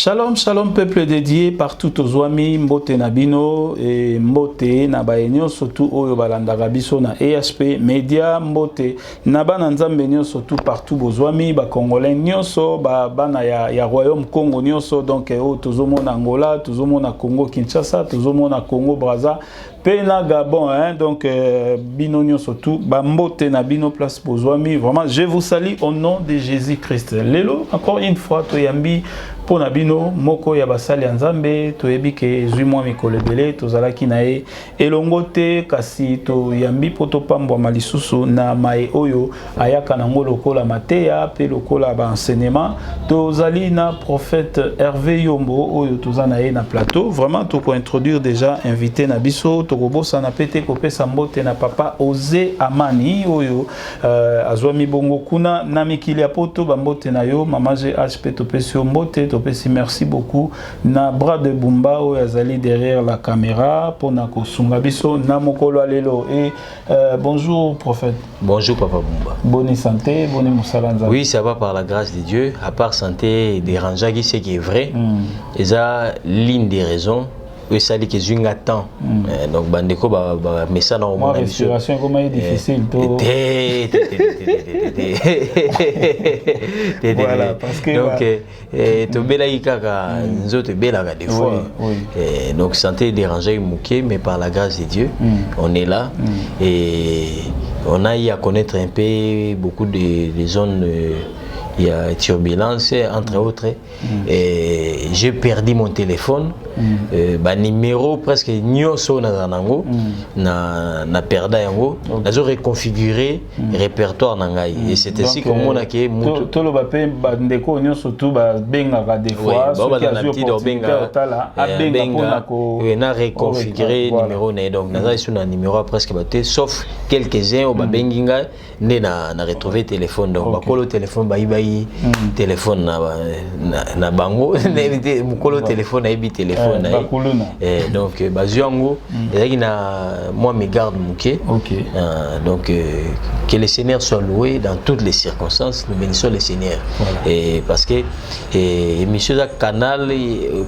Shalom, shalom peuple dédié partout aux Ouami, Mbote Nabino et Mbote Nabaenyo, surtout au Balandarabiso na EHP Media, Mbote Nabananzambenyo, surtout partout aux Ouami, Congolais Nyoso, Bana ya Royaume Congo Nyoso, donc Tozomo na Angola, Tozomo na Congo Kinshasa, Tozomo na Congo Brazza. Pena Gabon, hein, donc Binonio surtout, Bambote Nabino place Bozwami. Vraiment, je vous salue au nom de Jésus-Christ. Lelo, encore une fois, Toyambi, Ponabino, Moko Yabasali Anzambe, Toyebi ke Zuimo Mikolebele, Tozalaki Nae, Elongote, Kasi, Toyambi, Potopambo Malisusu, na Mae Oyo, Ayaka Nango Lokola Matea, Pe Lokola Enseignement, Tozali na prophète Hervé Yombo, Oyo Tozanae na plateau. Vraiment, tout pour introduire déjà, invité Nabiso. Togobo sana pete kope sambote na papa Ose Amani oyo azwami bongo kuna na mikili apoto bambote na yo mama GHP topesi mbote topesi merci beaucoup na bras de Bumba oyo azali derrière la caméra pona kosunga biso na mokolo alelo et bonjour prophète. Bonjour papa Bumba. Bonne santé, bonne musalanza. Oui, ça va par la grâce de Dieu, à part santé dérangeant qui c'est qui est vrai. Et ça l'une des raisons. Oui, ça dit que j'ai un temps. Donc, bandeko, mais ça, non, moi, respiration, comment est difficile, toi. Voilà, parce que. Donc, tu bela ikaka, nous autres bela des fois. Donc, santé dérangée, mouké, mais par la grâce de Dieu, on est là. Et on a eu à connaître un peu beaucoup de zones. Il y a turbulence, entre autres. Et j'ai perdu mon téléphone. Numéro presque nyoso na nango na perda yango. J'ai reconfiguré répertoire nangai. Et c'est ainsi qu'on m'a dit que tout le bapé bandeko nyoso tout benga des fois. On a reconfiguré numéro na donc naza sur un numéro presque batté sauf quelques-uns au benginga né na retrouvé téléphone donc bakolo téléphone bayi téléphone na bango mukolo téléphone na téléphone donc bazuango et moi me garde mouké donc que le Seigneur soit loué dans toutes les circonstances. Nous bénissons le Seigneur et parce que monsieur a canal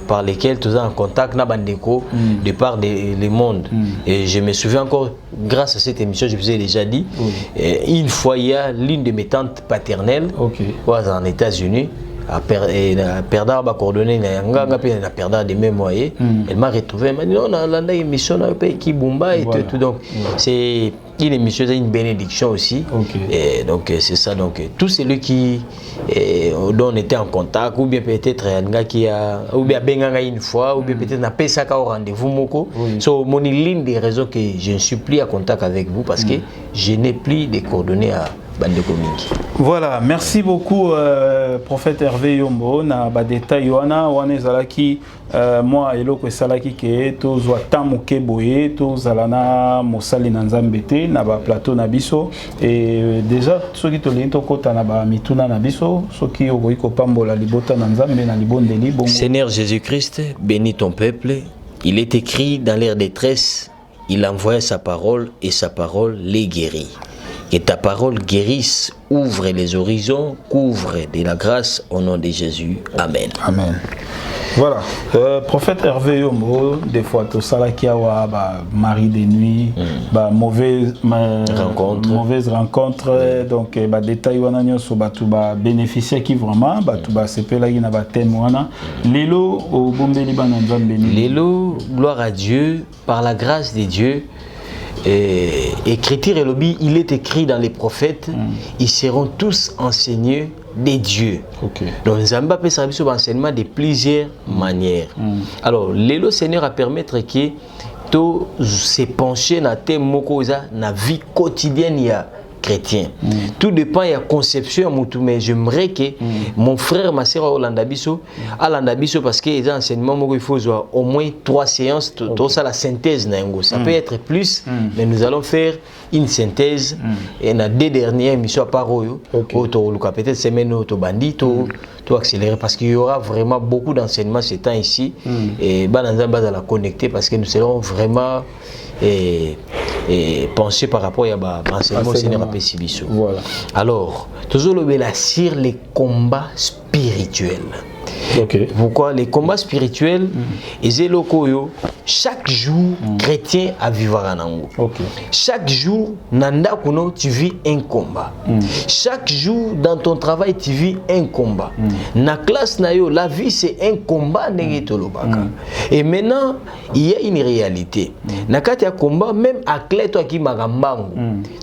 par lesquels tu es en contact na bandeko de par le monde et je me souviens encore grâce à cette émission je vous ai déjà dit une fois il y a l'une de mes tantes paternelles en États-Unis à perdre ma coordonnée na perdre des mêmes moyens elle m'a retrouvé elle m'a dit non la émission na pays qui Bumba et tout donc c'est une émission une bénédiction aussi et donc c'est ça donc tous celui qui dont on était en contact ou bien peut-être un gars qui a ou bien benganga une fois ou bien peut-être n'a pas ça au rendez-vous moko so mon ligne des raisons que je ne suis plus en contact avec vous parce que je n'ai plus de coordonnées à voilà, merci beaucoup prophète Hervé Yombo na ba détail wana zalaki moi eloko salaki ke to zwa tamuke boye to zalana mosali na nzambete na ba plateau na biso et déjà soki to lento kota na ba mituna na biso soki okoyi ko pambola libota na nzambe na libondeli bongo. Seigneur Jésus-Christ, bénis ton peuple. Il est écrit dans leur détresse, il envoie sa parole et sa parole les guérit. Que ta parole guérisse, ouvre les horizons, couvre de la grâce au nom de Jésus. Amen. Amen. Voilà. Prophète Hervé Yombo, des fois, tout ça là qui a mari de nuit, mauvaise rencontre, donc détail wana so batu ba bénéficiaire qui vraiment batu ba sepela ina ba thème wana. Lelo au bombeli bana nzambe ni. Lelo, gloire à Dieu, par la grâce de Dieu. Écriture et lobby, il est écrit dans les prophètes, ils seront tous enseignés des dieux. Donc Nzamba peut servir sur l'enseignement de plusieurs manières. Alors, le Seigneur a permettre que tout se pencher dans tes mokoza, dans la vie quotidienne ya chrétien. Tout dépend de la conception mais j'aimerais que mon frère ma sœur Olandabiso parce que les enseignements il faut au moins 3 séances tout ça la synthèse ça peut être plus mais nous allons faire une synthèse et dans 2 dernières émissions à part peut-être semaine au bandit tout accélérer parce qu'il y aura vraiment beaucoup d'enseignements ces temps ici et bananzamba va la connecter parce que nous serons vraiment et penser par rapport à l'enseignement au Seigneur. Voilà. Alors, toujours le sur les combats spirituels. Pourquoi les combats spirituels, chaque jour, chrétien a vivre en ango. Chaque jour, nanda kuno, tu vis un combat. Chaque jour, dans ton travail, tu vis un combat. Na classe nayo, la vie c'est un combat. Et maintenant, il y a une réalité. Nakati ya combat, même athlète toi qui magambango,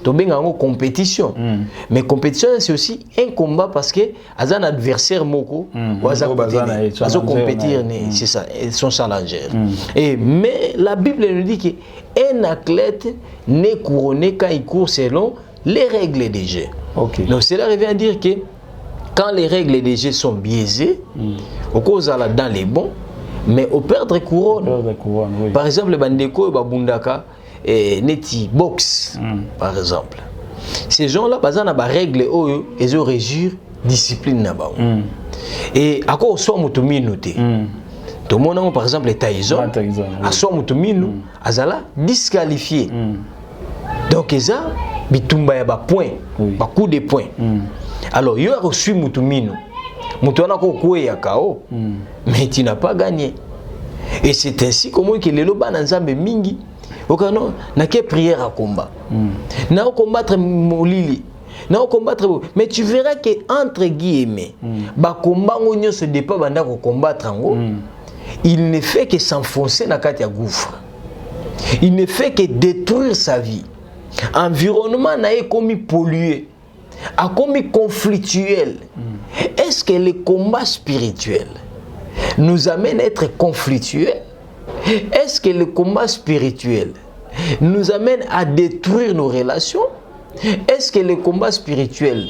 to benga ngo compétition. Mais compétition c'est aussi un combat parce que azan adversaire moko, azo compétir, c'est ça, son challenger. Et mais la Bible nous dit que un athlète n'est couronné quand il court selon les règles des jeux. Donc cela revient à dire que quand les règles des jeux sont biaisées, au cause dans les bons, mais au perdre couronne. Par exemple, bandeko et babundaka neti box par exemple. Ces gens-là, bazan na ba règle oyo, ils ont régir discipline na ba. Et à quoi soit mutuminu te. Tout le monde par exemple les Tyson, à soit mutuminu, azala disqualifié. Donc ça, bitumba ya ba point, ba coup de points. Alors, il a reçu mutuminu. Mutuana ko koué ya KO, mais tu n'as pas gagné. Et c'est ainsi comment que les loba nanzambe mingi, okano na ke prière à combat. Na combattre molili. Na combattre, mais tu verras que entre guillemets, ba combat ngonyo se dépa banda ko combattre ngo. Il ne fait que s'enfoncer na kati ya gouffre. Il ne fait que détruire sa vie. Environnement na est comme pollué. A comme conflictuel. Est-ce que les combats spirituels nous amènent à être conflictuels? Est-ce que les combats spirituels nous amènent à détruire nos relations? Est-ce que les combats spirituels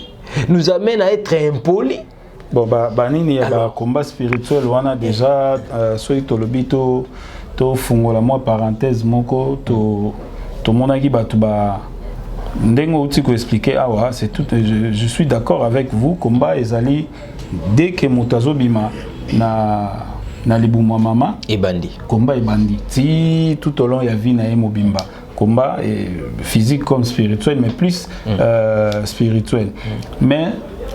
nous amènent à être impolis? Bon, banini ya ba combat spirituel wana déjà soki tolobi to fungola moi parenthèse moko to monaki batu ba ndengo uti ko expliquer awa c'est tout. Je suis d'accord avec vous. Combat ezali dès que motazo bima na libumwa mama ebandi combat ebandi ti tout au long ya vie na ye mobimba combat physique comme spirituel, mais plus spirituel. Mais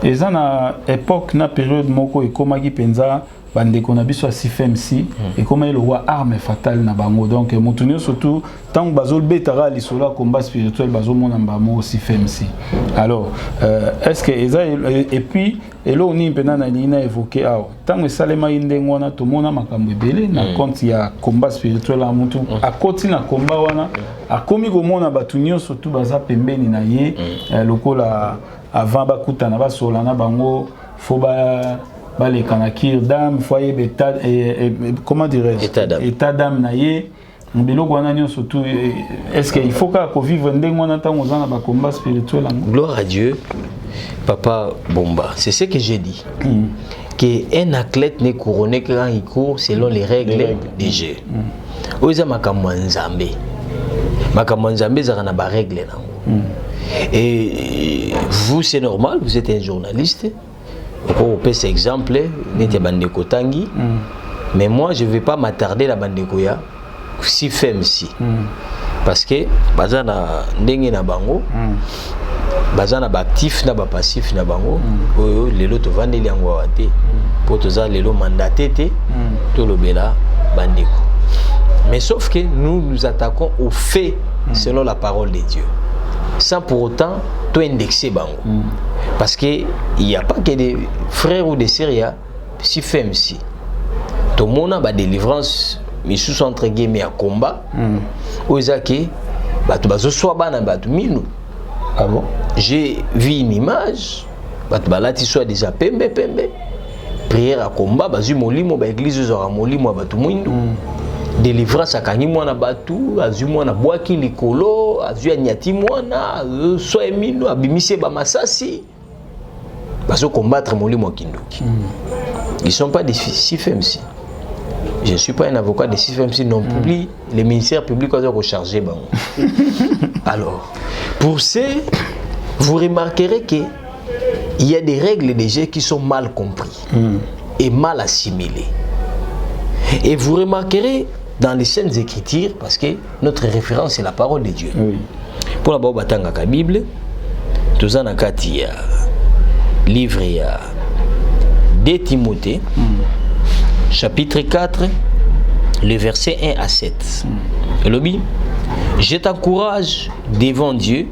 eza na époque na période moko ekomaki penza bande qu'on a biso CFMC et comme il roi arme fatale na bango. Donc motunio surtout tant bazol betara lisola combat spirituel bazo mona mbamo CFMC. Alors est-ce que et puis elo ni pena na lina évoqué ah tant salema indengo wana to mona makambo ebele na compte ya combat spirituel a mutu a koti na combat wana a komi ko mona batunio surtout baza pembeni na ye lokola avant bakuta na basola na bango foba les kanakir dame foyer beta comment dirais-je état d'âme naie surtout est-ce qu'il faut qu'on vive un combat spirituel? Gloire à Dieu, Papa Bomba, c'est ce que j'ai dit, qu'un athlète n'est couronné que quand il court selon les règles des jeux. Oza makamanzambe zana ba règle na. Et vous c'est normal, vous êtes un journaliste. On peut cet exemple, n'était bandeko tangi, mais moi je ne vais pas m'attarder la bandeko ya si FMC, parce que bazana ndenge na bango, bazana ba actif na ba passif na bango, oyo lelo to vandeli yango wate, pour toza lelo mandaté te, to lobela bandeko. Mais sauf que nous nous attaquons aux faits selon la parole de Dieu, sans pour autant tout indexer bango. Parce qu'il n'y a pas que des frères ou des sœurs, si FMC. Tout le monde a des délivrances, mais sous entre guillemets à combat. J'ai vu une image, déjà pembe. Prière à combat, molimo, église aura molimo, délivrance à Kanimwana Batu, Azumwana Boaki Likolo, Azuanyati Mwana, Soemino, Abimise Bamasasi. Parce que combattre Molimo Kindoki. Ils ne sont pas des CFMC. Je ne suis pas un avocat des CFMC non plus. Les ministères publics ont rechargé. Alors, pour ces, vous remarquerez qu'il y a des règles des jeux qui sont mal comprises et mal assimilées. Et vous remarquerez dans les scènes Écritures, parce que notre référence c'est la parole de Dieu. Pour la Babatanga la Bible, tout en a livre à 2 Timothée, chapitre 4, le verset 1 à 7. Le lobby, je t'encourage devant Dieu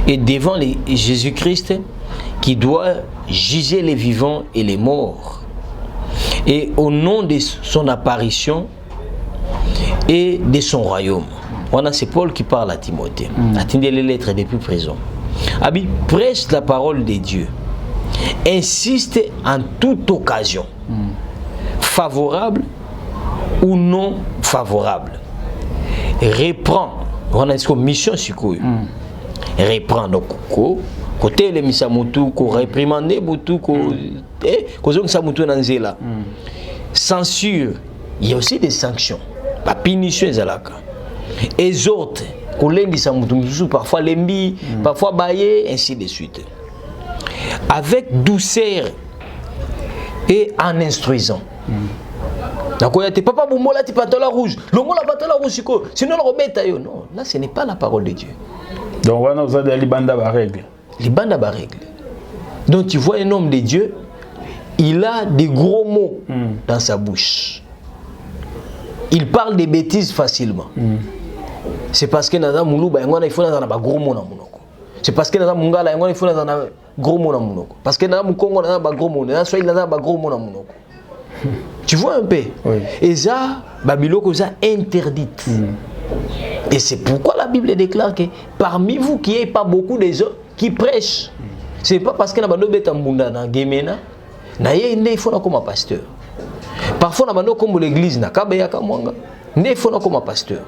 et devant Jésus-Christ qui doit juger les vivants et les morts. Et au nom de son apparition et de son royaume. Voilà, c'est Paul qui parle à Timothée. Attendez les lettres depuis prison. Abi, prêche la parole de Dieu. Insiste en toute occasion. Favorable ou non favorable. Reprend. On a dit mission sur quoi? Reprend donc côté les misamutu ko réprimander butu ko zong samutu nanzela. Censure, il y a aussi des sanctions. Pas punition ezalaka. Exhorte ko lendi samutu parfois lembi, parfois bailler ainsi de suite. Avec douceur et en instruisant. D'accord, tu papa bombola tu pantalon rouge. Longola pantalon rouge sinon le remettre yo. Non, là ce n'est pas la parole de Dieu. Donc voilà, vous avez les bandes à règle. Les bandes à règle. Donc tu vois un homme de Dieu, il a des gros mots dans sa bouche. Il parle des bêtises facilement. C'est parce que dans moulou ba ngona il faut dans ba gros mots na munoko. C'est parce que dans mungala ngona il faut dans gros mots na munoko. Parce que dans mukongo na ba gros mots, dans soit il dans ba gros mots na munoko. Tu vois un peu. Oui. Et ça babiloko ça interdite. Et c'est pourquoi la Bible déclare que parmi vous qui n'avez pas beaucoup de gens qui prêchent. Ce n'est pas parce que nous avons des gens il faut comme un pasteur. Parfois nous avons comme l'église, il faut comme un pasteur.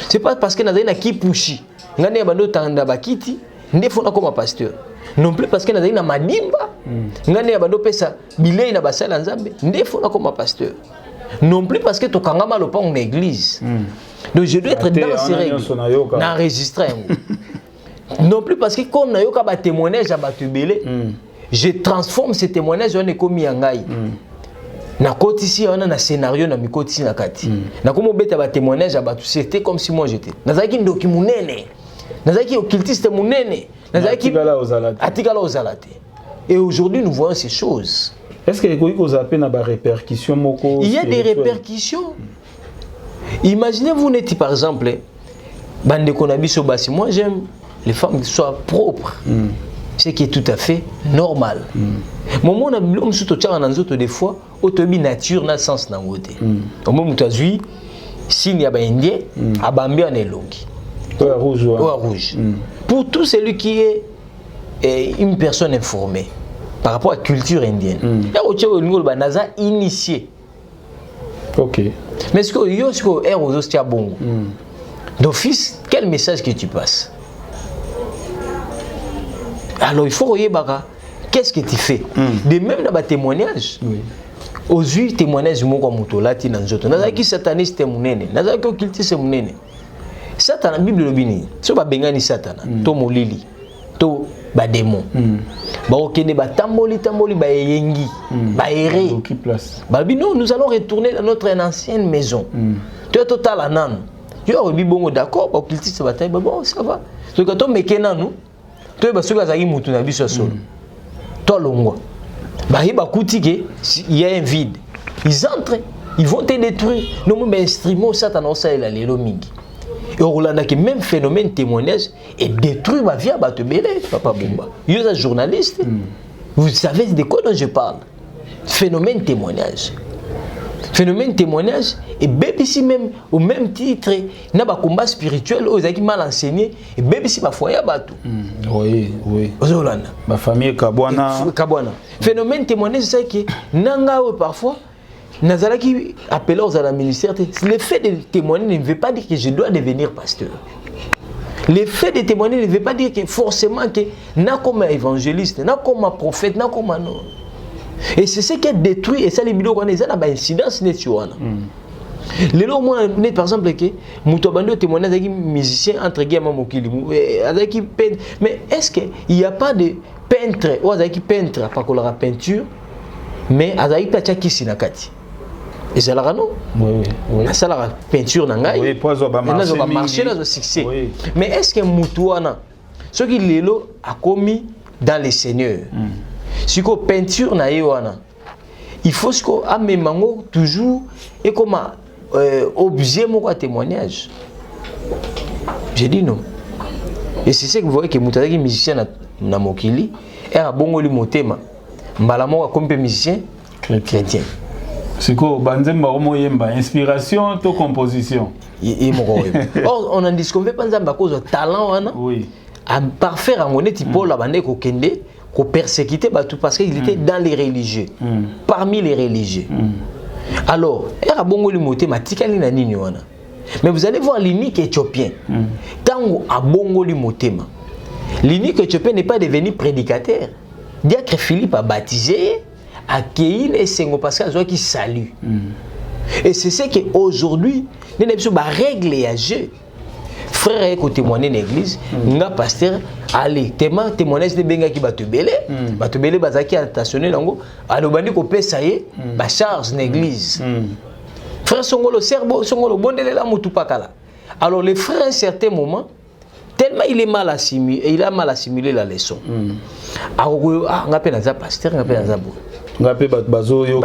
Ce n'est pas parce que nous avons qui pouchi. Nous avons comme un pasteur. Non plus parce que nous avons madimba. Nous avons pesa bilei na basala nzambe. Nous faut comme un pasteur. Non plus parce que tu as mal au en église. Donc je dois être dans ces règles. N'enregistrer. Non plus parce que comme nous avons des témoignages à Batubele, je transforme ces témoignages en économie en gaï. Na côté ici on a un scénario na mikoti ici na kati. Na comme bête à témoignage à Batu, c'était comme si moi j'étais. Nazaki ndoki munene. Nazaki occultiste munene. Nazaki atigala aux alate. Et aujourd'hui nous voyons ces choses. Est-ce que vous avez des répercussions? Il y a des répercussions. Imaginez-vous, n'êtes par exemple, moi j'aime les femmes qui soient propres, ce qui est tout à fait normal. Moi, des fois, autobi nature n'a sens dans le au moment où tu as vu, s'il y a un indien, à Bambi en elongi. Rouge. Pour tout celui qui est une personne informée par rapport à la culture indienne, il y a initié. Ok. Mais ce que tu as aux ostia bongo. D'office, quel message que tu passes? Alors il faut regarder qu'est-ce que tu fais. De même dans les témoignages. Aux yeux témoignages mon comme mutolati dans zoto. Nazaki sataniste munene. Nazaki occultiste munene. Satan la Bible le bini. So ba bengani satana. To molili. To ba démon. Ba okene ba tamboli ba yengi. Ba ere. Ba bino nous allons retourner dans notre ancienne maison. Tu es total anan. Tu as rebi bongo d'accord, ba occultiste ba taille bon ça va. So quand on mekena nous, tu es ba so bazaki mutu na biso solo. Toi longwa. Bah il y a un vide. Ils entrent, ils vont te détruire. Nous même instrument Satan ça il a les mingi. Et on a que même phénomène témoignage et détruit ma vie à Batubele, papa Bumba. Vous êtes journaliste. Vous savez de quoi dont je parle. Phénomène témoignage. Phénomène témoignage et BBC même au même titre n'a pas combat spirituel aux qui mal enseigné et BBC ba foyer batou. Oui. Ozolanda. Ma famille Kabwana. Phénomène témoignage c'est que nanga parfois nazalaki appelé aux à la ministère. Le fait de témoigner ne veut pas dire que je dois devenir pasteur. Le fait de témoigner ne veut pas dire que forcément que n'a comme évangéliste, n'a comme prophète, n'a comme non. Et c'est ce qui est détruit et ça les vidéos qu'on a une incidence nétuana. Les lots moi par exemple que mutobando témoignage avec musicien entre guillemets mokili avec peintre mais est-ce que il y a pas de peintre ou avec peintre pas qu'on la peinture mais avec pacha qui sinakati et ça la non oui ça la peinture nanga oui pour ça va marcher dans le succès mais est-ce que mutuana ce qui les lots a commis dans les seigneurs si ko peinture na yoana il faut ce qu'on a même toujours et comme objet mon témoignage. J'ai dit non. Et c'est ça que vous voyez que Moutazaki musicien na mokili et a bongoli motema. Malamo comme musicien chrétien. C'est quoi banzemba omoyemba inspiration to composition. Or on en disconvient pas nzamba cause talent wana. Oui. À parfaire en honnête Paul la bande ko kende ko persécuter tout parce qu'il était dans les religieux. Parmi les religieux. Alors, a bongoli motema tikali na nini wana. Mais vous allez voir l'unique éthiopien. Tant à bongoli motema. L'unique éthiopien n'est pas devenu prédicateur. Diacre Philippe a baptisé, accueilli les Sengo parce qu'il salue. Et c'est ce qu'aujourd'hui, nous avons des règles à jeu. Frère, qui témoigner dans l'église, nous pasteur, allez, témoignage de Benga qui va te belé, bazaki attentionné lango, alors bandi ko pesa ye, ba charge dans l'église. Frère Songolo serbo, Songolo bondele la mutupakala. Alors les frères à un certain moment, tellement il a mal assimilé la leçon. Alors on appelle ça pasteur, on appelle ça on appelle bazo yo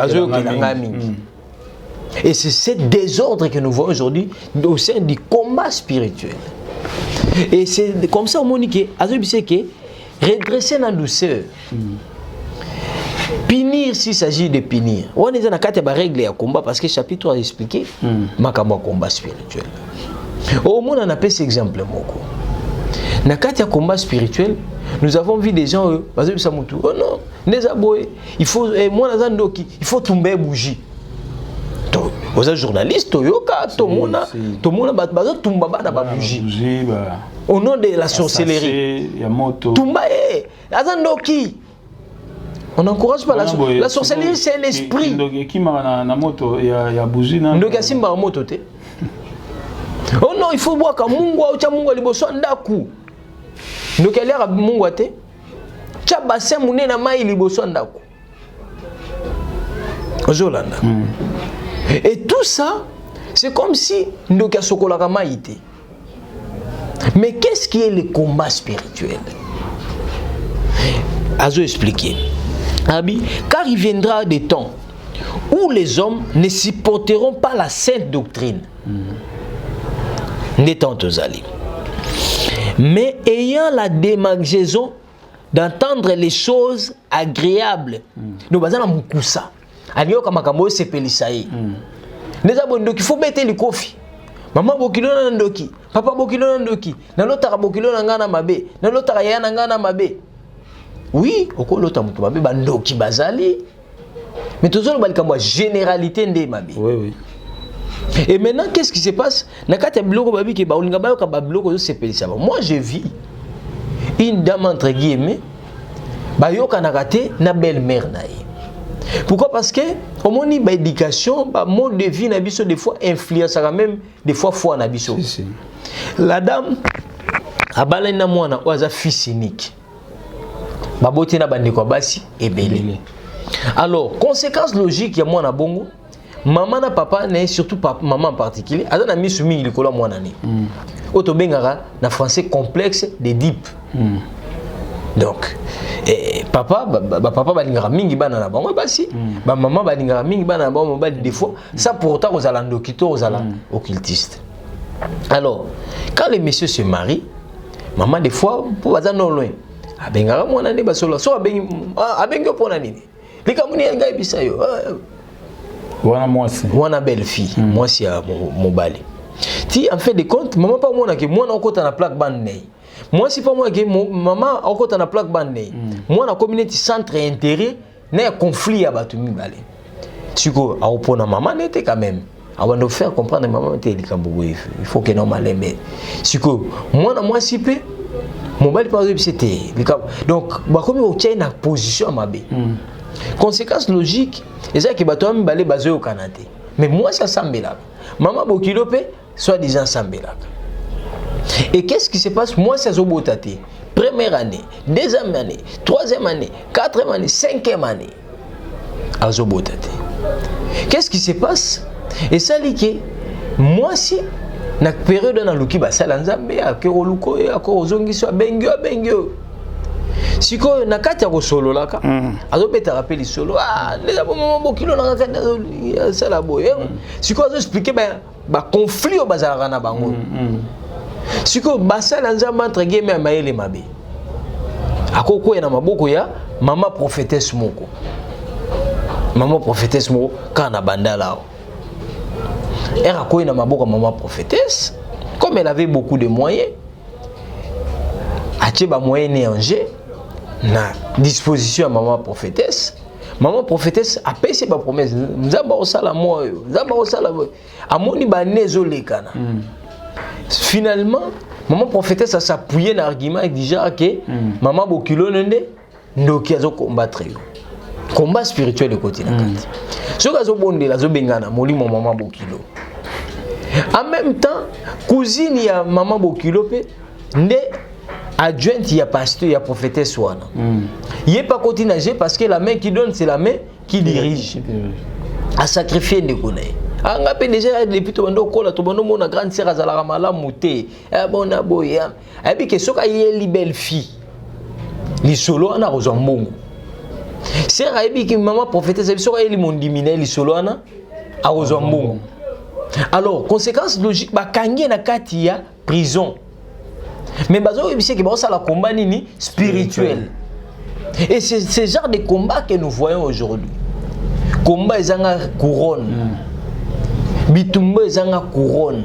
et c'est ce désordre que nous voyons aujourd'hui au sein du combat spirituel. Et c'est comme ça, Monique, redresser la douceur. Punir s'il s'agit de punir. On est dans la règle à combat parce que le chapitre 3 a expliqué ma combat spirituel. Au moins, on appelle cet exemple. Dans le combat spirituel, nous avons vu des gens, oh non, il faut, il faut tomber bougie. Vous êtes journaliste, tout le monde a tombé dans bougie. Au nom de la sorcellerie. On n'encourage pas la sorcellerie, c'est l'esprit. Oh non, il faut voir que Mungu a liboso ndaku. Donc il y a Mungu ate. Cha bassin mune na mai liboso ndaku. Ozolanda. Et tout ça, c'est comme si nous avons maïté. Mais qu'est-ce qui est le combat spirituel? Azo expliqué. Car il viendra des temps où les hommes ne supporteront pas la sainte doctrine. Mais ayant la démangeaison d'entendre les choses agréables. Nous basons dans Moussa. Alio kama kamo sepelisa yi. Neza bondoki faut bete li kofi. Maman bokilo na ndoki, papa bokilo na ndoki, na lota bokilo na ngana mabe, na lota ya na ngana mabe. Oui, oko lota mutu mabe ba ndoki bazali. Mais toujours bali kamo généralité ndé mabe. Oui oui. Et maintenant qu'est-ce qui se passe? Na kati bloko babi ke ba olinga ba yo ka ba bloko yo sepelisa. Moi je vis une dame entre guillemets ba yo kana kate na belle-mère na ye. Pourquoi? Parce que au moins une éducation, mode de vie n'abisso des fois influence même des fois foi n'abisso. La dame a balena mwana oza fils unique. Babote na bandeko basi ebele. Alors conséquence logique ya mwana bongo, maman na papa ne surtout maman en particulier, azana misu mingi likolo mwana ne. Oto bengara na français complexe de deep. Donc papa balingara mingi bana na bango basi ba maman balingara mingi bana na bango bali des fois ça pourtant aux alando kito aux alando occultiste. Alors quand les messieurs se marient, maman des fois pour bazano loin abengara mwana ne basolo so abengo pona nini likamuni ngai bisayo wana belle fille moi si à mobali ti en fait de compte maman pas mona que mwana okota na plaque bande nei. Moi, si pas moi que maman a encore na plaque bande. Moi, na communauté centre intérêt, n'a conflit à batumi balé. Si quoi, à opposer maman n'était quand même. Avant de faire comprendre maman était il faut que normal mais si quoi, moi si peu, mon bal par exemple c'était donc bah comme on tient une position à ma bé. Conséquence logique, et ça que bateau balé basé au Canada. Mais moi ça semble là. Maman bokilope soit disant semble là. Et qu'est-ce qui se passe? Moi, c'est Zobotate. Première année, deuxième année, troisième année, quatrième année, cinquième année. À Zobotate. Qu'est-ce qui se passe? Et ça, c'est moi, si, dans la période dans laquelle je suis à Keroluko, à Korozongi, à Bengyo. siko na kati ya solo laka azo beta rappel solo les maman bokilo na kati sala boye siko azo expliquer ba conflit au bazala na bango siko basala nzamba entre guillemets mayele mabe akoko ya na maboko ya maman prophétesse moko kana bandala elle a quoi na maboko maman prophétesse comme elle avait beaucoup de moyens a ba moyen néangé na disposition à maman prophétesse a payé ba promesse nzamba osala moyo nzamba osala amoni ba nezo lekana finalement maman prophétesse a s'appuyé na argument déjà que maman bokilo nende ndoki azo combattre combat spirituel de côté na kati so kazo bondela zo bengana molimo maman bokilo en même temps cousine ya maman bokilo pe nde adjointe ya pasteur ya prophétesse wana yé pas continuer parce que la main qui donne c'est la main qui dirige à sacrifier ndekona anga pe déjà depuis to bando kola to bando mona grande sœur azala malamu te bona boya abi ke soka yeli belle fille li solo ana rozwa mbongo sœur abi ke maman prophétesse abi soka yeli mondimina li solo ana a rozwa mbongo. Alors conséquence logique ba kangi na kati ya prison. Mais bazo ebise ke ba sala combat nini spirituel. Et c'est ce genre de combat que nous voyons aujourd'hui. Combat ezanga couronne. Bitumba ezanga couronne.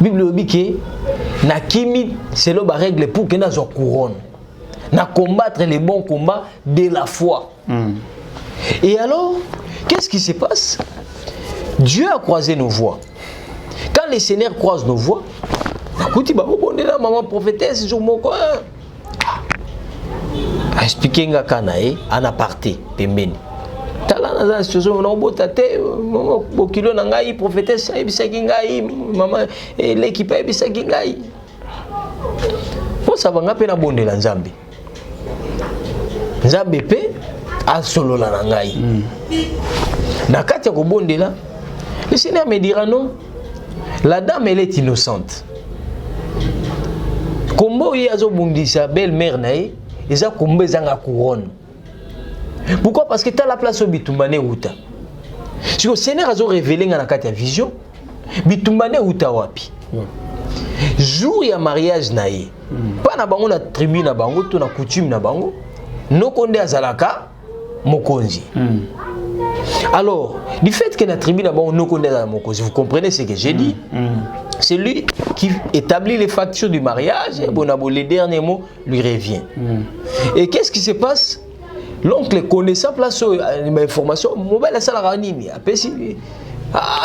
Bible obike na kimi c'est le règle pour que nazo couronne. Na combattre les bons combats de la foi. Et alors, qu'est-ce qui se passe? Dieu a croisé nos voies. Quand les Seigneurs croisent nos voies, écoutez, maman prophétesse, je expliquer nga kanae en aparté pembeni. Tala na situation na obota te maman bokilo na ngai prophétesse ebisaki ngai maman l'équipe ebisaki ngai. Po savanga pe na bondela Nzambe. Nzambe pe a solola na ngai. Na kati ya kobondela, le Seigneur me dira non, la dame elle est innocente. Kombo yi azo bundisa belle-mère nae, eza kombo ezanga couronne. Pourquoi? Parce que tu as la place au bitumbane uta. Si le Seigneur a révélé dans la vision, bitumbane uta wapi. Jour ya mariage nae, pas na bango na tribu na bango, to na coutume na bango, no konde azalaka mokonzi. Alors, du fait que la tribu na bango no konde azalaka mokonzi, vous comprenez ce que j'ai dit? C'est lui qui établit les factures du mariage et bon, les derniers mots lui revient. Et qu'est-ce qui se passe? L'oncle connaissant place information, mobile ça la ranimi.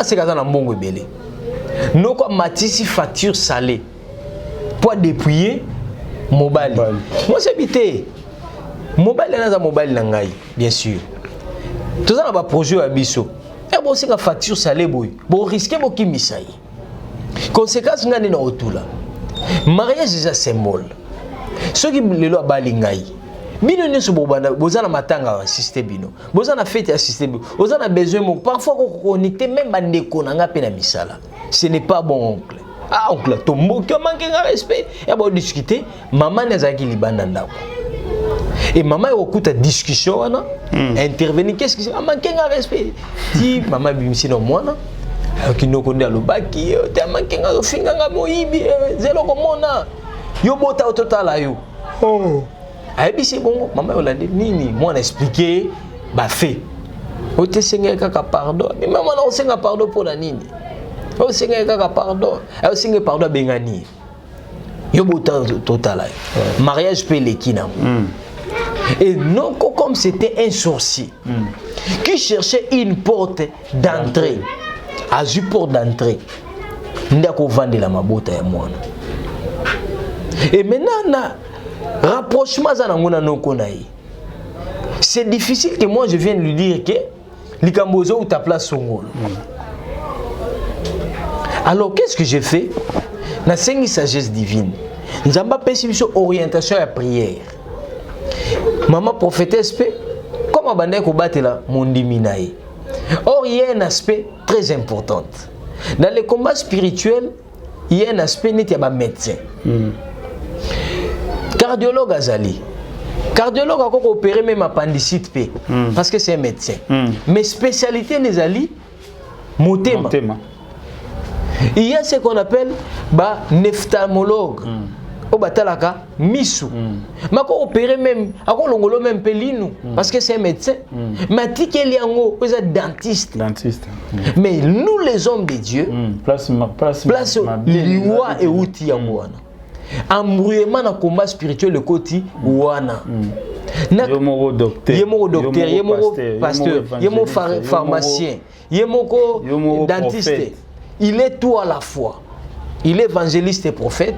C'est quand on a bon belé. Nous comme matisi facture salée pour dépouiller mobile. Moi c'est habité. Mobile est dans mobile nangai, bien sûr. Tout ça on va projet à biso. Et bon c'est la facture salée boy. Bon risquer beaucoup misai. Conséquence ngani na otula. Mariage c'est un symbole. Ceux qui le lo balingai. Bino nyoso bobanda bozana matanga assisté bino. Bozana fête assisté bino. Bozana besoin mo parfois ko connecter même bandeko na nga pe na misala. Ce n'est pas bon oncle. Ah oncle tombo qui manque de respect. Et bon discuter, maman nezaki libanda ndako. Et maman écoute la discussion wana, intervenir qu'est-ce que c'est? Manque de respect. Ti maman bimisi no mwana. Qui no konde alobaki, te manque de finga nga moyibi, zelo komona. Yo bota au total yo. Oh. C'est bon, maman Hollande, nini, moi on a expliqué, bah fait. On te seigneur kaka pardon, mais maman on seigneur pardon pour la nini. On seigneur kaka pardon, on seigneur pardon bengani. Yo bota total. Mariage pelé kina. Et non comme c'était un sorcier qui cherchait une porte d'entrée, à une porte d'entrée. Ndako vendre la mabota ya mwana. Et maintenant rapprochement c'est difficile que moi je vienne lui dire que Likambozo ou ta place Songolo. Alors qu'est-ce que j'ai fait? Na sengi sagesse divine. Nous avons pas une orientation à prière. Maman prophétesse comme abandonné ko batela mondiminae. Or il y a un aspect très important. Dans les combats spirituels, il y a un aspect net ya ba médecin. Cardiologue azali, Cardiologue a opéré même appendicite P. Parce que c'est un médecin. Mais spécialité les alliés, motema. Il y a ce qu'on appelle nephtalmologue. Au batalaka misu. Mais on opérer même, on longolo même pelinu parce que c'est un médecin. Mais tiki liango, c'est dentiste. Mais nous les hommes de Dieu, place liwa et outil yangoana. Embrouillement dans combat spirituel le côté wana. Yemo docteur, yemo pasteur, yemo pharmacien, yemo dentiste. Il est tout à la fois. Il est évangéliste et prophète,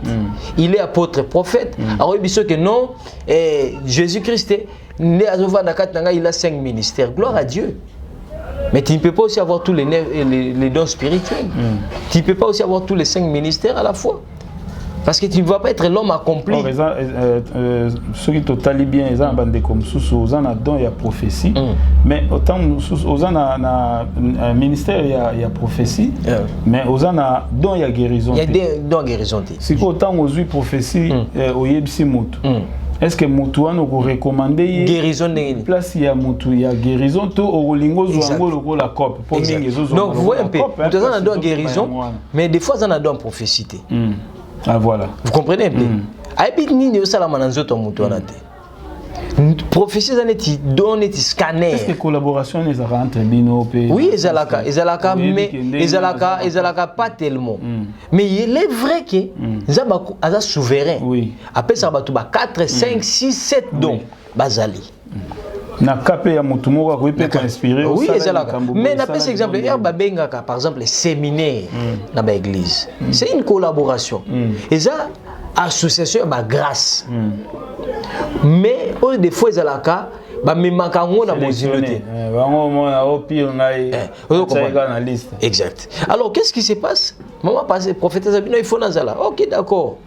il est apôtre et prophète. Alors il dit que non, Jésus-Christ, il a 5 ministères. Gloire à Dieu. Mais tu ne peux pas aussi avoir tous les dons spirituels. Tu ne peux pas aussi avoir tous les 5 ministères à la fois. Parce que tu ne vas pas être l'homme accompli. Ceux qui totalent bien, ils ont des comme sous, ils ont un don, il y a prophétie. Mais autant ils ont un ministère, il y a prophétie. Mais ils ont un don, il y a guérison. Il y a des dons guérison. Si autant ils ont une prophétie, au Yebsi Moutou. Est-ce que Moutou a recommandé guérison place il y a Moutou, il y a guérison, tout au lingo ou la COP. Donc vous voyez un peu, vous avez un don guérison, mais des fois ils ont un don prophécité. Ah voilà. Vous comprenez un peu? Habite ni ça prophétie donne scanner. Est-ce que collaboration les entre Bino? Oui, mais ils pas tellement. Mais il est vrai que Zabaku a souverain. Oui. Après ça va 4, 5, 6, 7 dons bazali. Na kapé ya mutu moko ko peut inspirer. Oui, mais na pas exemple par exemple les séminaires dans l'église. C'est une collaboration. Et ça association ba grâce. Mais des fois ils alaka ba mimakango na mozinoté. Bango mona au pire ngai. Na liste. Exact. Alors qu'est-ce qui se passe? Maman passé prophète Zabino il faut nazala. OK, d'accord.